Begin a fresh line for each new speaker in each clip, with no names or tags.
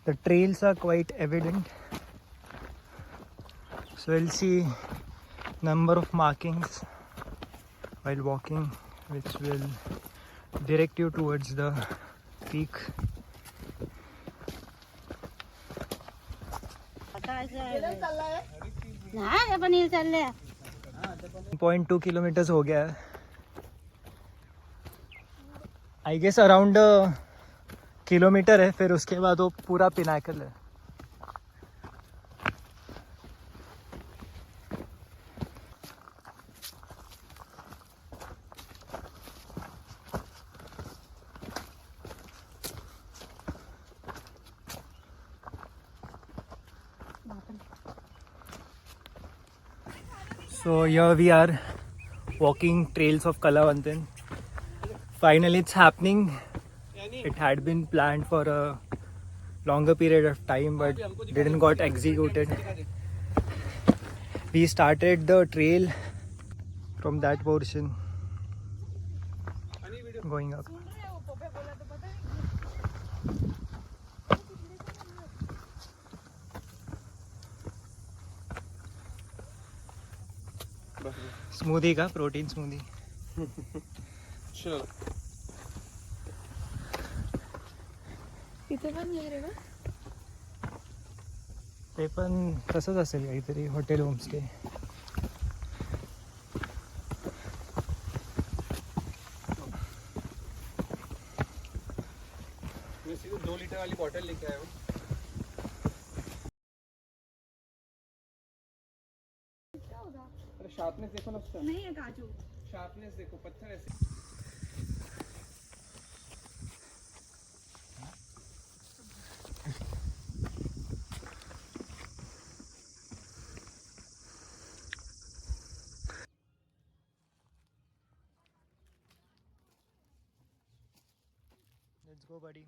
The trails are quite evident, so we'll see number of markings while walking, which will direct you towards the peak. 0.2 kilometers हो गया है. I guess around kilometre है, फिर उसके बाद वो पूरा पिनाकल है. So here we are walking trails of Kalavantin. Finally it's happening. It had been planned for a longer period of time but didn't got executed. We started the trail from that portion going up. Smoothie का protein smoothie.
Sure.
इथे पण नाही रे बा.
ते पण तसंच असेल काहीतरी हॉटेल होमस्टे.
मैं सीधे 2 लीटर वाली बॉटल लेके आया हूँ. अरे शार्पनेस देखो ना उसका.
नहीं है काजू.
शार्पनेस देखो, पत्थर ऐसे.
Let's go, buddy.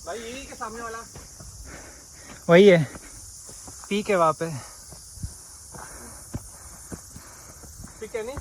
भाई यही के सामने वाला.
वही है, पीक है वहाँ पे.
ठीक है नहीं.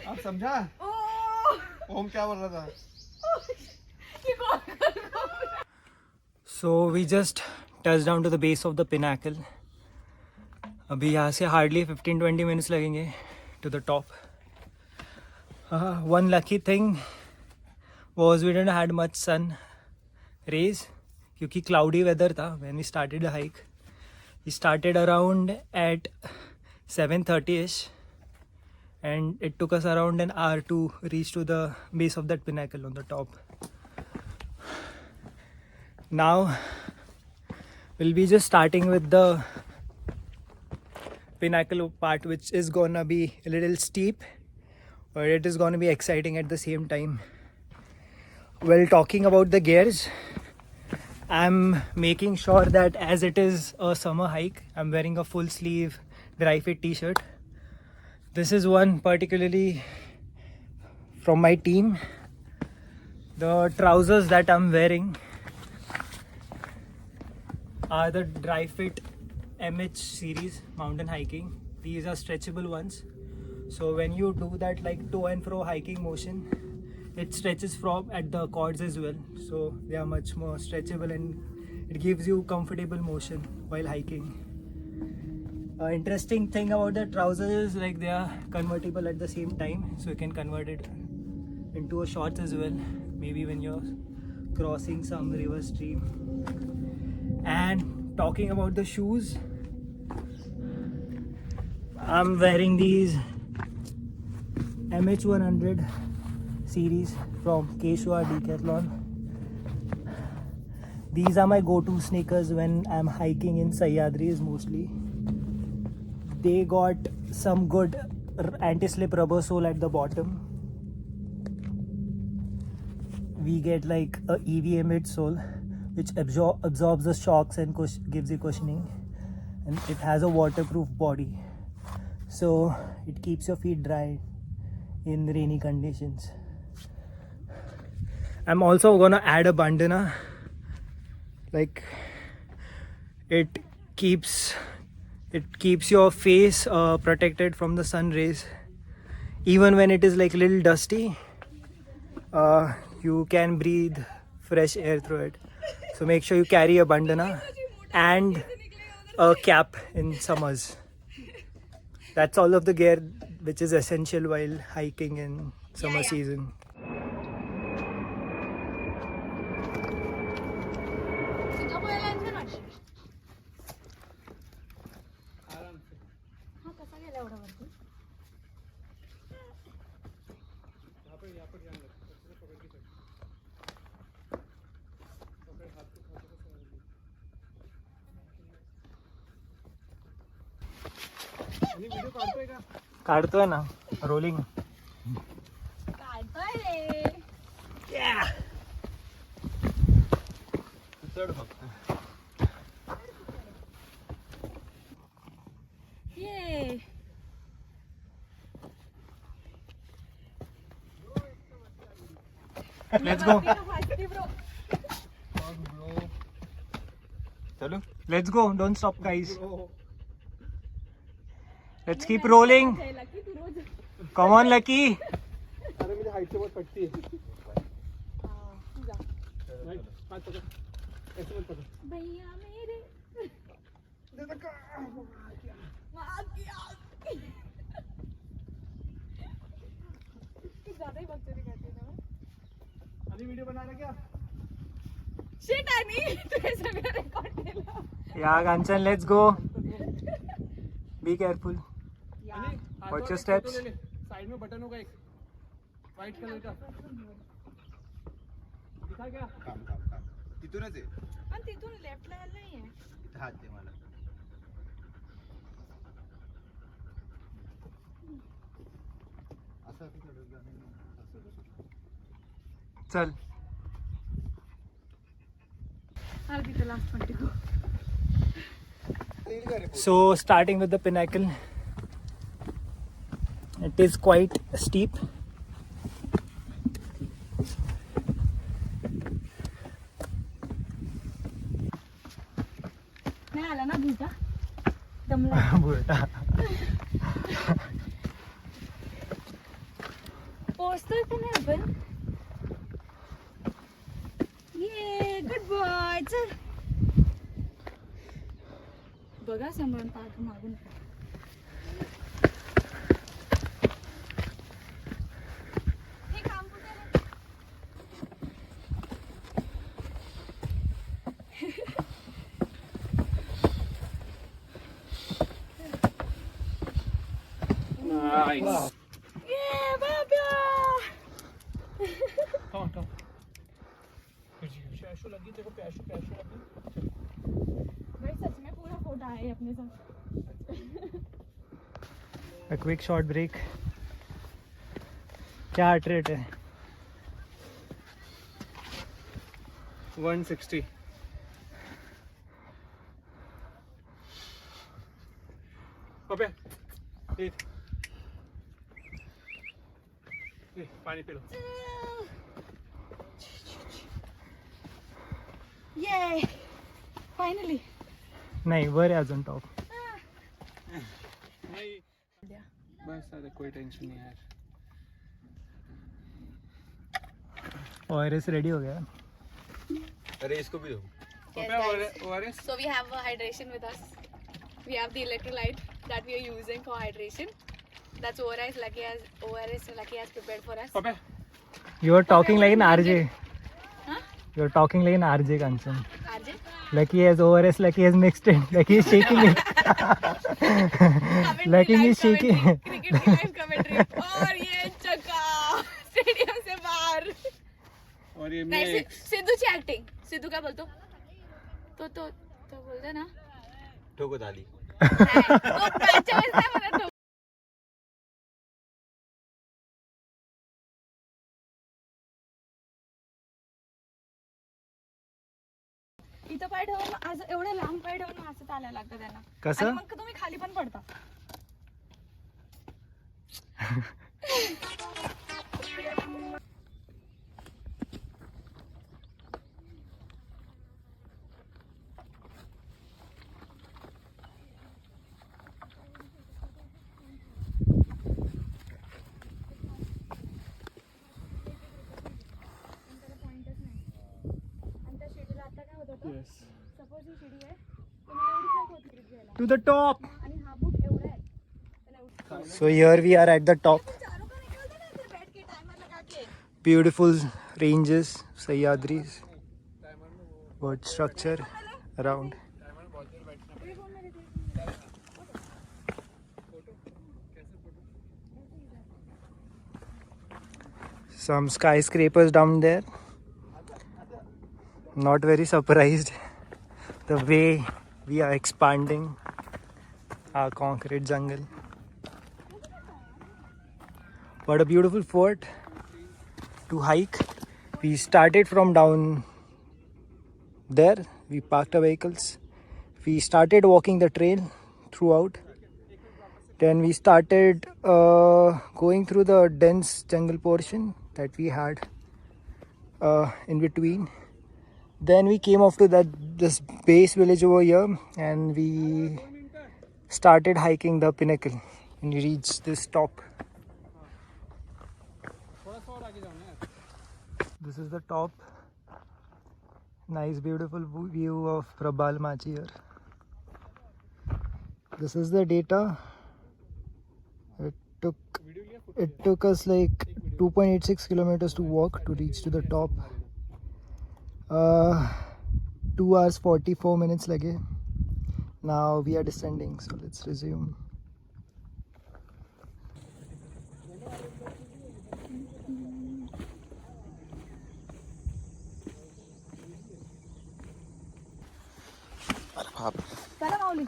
आप समझा ओम क्या बोल रहा था.
So we just touched down to the base of the pinnacle. अभी यहाँ से hardly 15-20 minutes लगेंगे to the top. One lucky thing was we didn't had much sun rays क्योंकि cloudy weather था when we started the hike. We started around at 7:30ish and it took us around an hour to reach to the base of that pinnacle on the top. Now we'll be just starting with the pinnacle part, which is gonna be a little steep, but it is gonna be exciting at the same time. Well, talking about the gears, I'm making sure that as it is a summer hike, I'm wearing a full sleeve dry fit t-shirt. This is one particularly from my team. The trousers that I'm wearing are the dry fit MH series mountain hiking. These are stretchable ones, so when you do that like to and fro hiking motion, it stretches from at the cords as well, so they are much more stretchable and it gives you comfortable motion while hiking. Interesting thing about the trousers is like they are convertible at the same time, so you can convert it into a shorts as well, maybe when you're crossing some river stream. And talking about the shoes, I'm wearing these MH100 series from QUECHUA Decathlon. These are my go-to sneakers when I'm hiking in Sahyadris mostly. They got some good anti-slip rubber sole at the bottom. We get like a EVA midsole which absorbs the shocks and gives you cushioning, and it has a waterproof body, so it keeps your feet dry in rainy conditions. I'm also gonna add a bandana, like it keeps your face protected from the sun rays. Even when it is like little dusty, you can breathe fresh air through it. So make sure you carry a bandana and a cap in summers. That's all of the gear which is essential while hiking in summer season. काढतोय ना, rolling. Let's go. Let's go. Don't stop, guys. Let's keep rolling. Come on, Lucky.
अरे मेरी height से बहुत फटती है. हाथ पकड़, ऐसे मत पकड़.
भैया मेरे ज्यादा ही बकचोदी करती है ना.
अभी वीडियो बना रहा क्या?
शिट आई नीड तो ऐसा मेरा रिकॉर्ड केला.
Yeah, Kanchan, let's go. Be careful. Watch your steps.
Side में बटन होगा एक व्हाइट कलर का. दिखा क्या? काम. तिथूनच आहे.
पण तिथून लेफ्ट ला नाही आहे.
इथे हात दे मला. असं
चल.
I'll be the last one to go.
So starting with the pinnacle, it is quite steep.
नाही आला ना भुजा दमला. पोहोचतोय का नाही आपण? ये गुड बॉय. चल बघा सांभाळून पाठ मागून. हे काम कुठे आहे?
नाइस.
ये बाबा.
come. प्याशो लगी तेरे को. प्याशो लगी.
भाई सच में पूरा फोटा है अपने साथ.
A quick short break. क्या हार्ट रेट है?
160. अबे ये पानी पी लो.
ये फाइनली.
नहीं, वर है अजून टॉप.
नहीं बस आता कोई टेंशन नहीं यार.
ORS रेडी हो गया.
अरे इसको भी दो.
Yes, so we have hydration with us. We have the electrolyte that we are using for hydration. That's ORS Lucky has prepared for us.
अबे
You are talking like an RJ.
Huh?
You're talking like an RJ Kanchan.
RJ?
Lucky has ORS, Lucky has mixed it. Lucky is shaking it. Lucky is shaking it.
Cricket की live commentary और ये चक्का stadium से बाहर
और ये
नहीं सिद्धू की एक्टिंग सिद्धू क्या बोलतो तो बोलते ना
ठोको दाली
तो पैचा वैसा म्हणत इथं पाय ठेवून असं एवढं लांब पाय ठेवून असं चालायला लागतं त्यांना
कसं?
आणि मग तुम्ही खाली पण पडता
To the top. So here we are at the top. Beautiful ranges, Sahyadris, bird structure around. Some skyscrapers down there. Not very surprised the way we are expanding our concrete jungle. What a beautiful fort to hike. We started from down there. We parked our vehicles. We started walking the trail throughout. Then we started going through the dense jungle portion that we had in between. Then we came off to this base village over here and we started hiking the pinnacle and we reached this top. This is the top. Nice beautiful view of Prabal Machi here. This is the data. It took us like 2.86 kilometers to walk to reach to the top. 2 hours 44 minutes lage. Now we are descending, so let's resume.
चला माऊली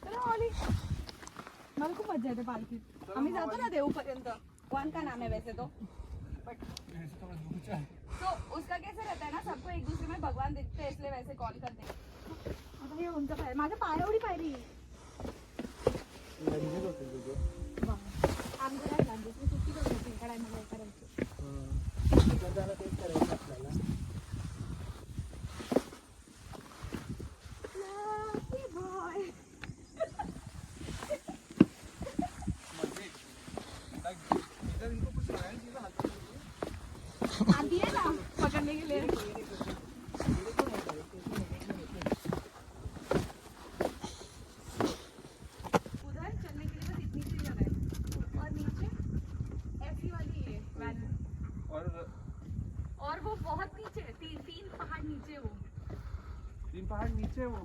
चला माऊली मला खूप मजा येते पालखीत आम्ही जातो ना देऊपर्यंत कौन का नाम है वैसे तो उसका कैसे रहता है ना सबको एक दूसरे में भगवान दिखते हैं इसलिए वैसे कॉल करते हैं आता हे उंच पायरी माझ्या पायावडी पायरी आमचं काय लागलं मी सुट्टी करत होती एका टायमाला करायची आती है ना पकड़ने के लिए उधर चलने के लिए बस इतनी सी जगह है और नीचे ऐसी वाली है वैन और वो बहुत नीचे है तीन पहाड़ नीचे वो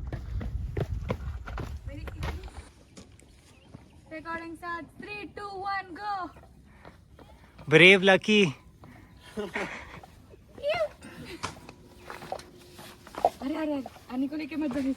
रिकॉर्डिंग स्टार्ट 3 2 1 गो
Brave Lucky.
अरे अरे आणि कोणी के मत झाली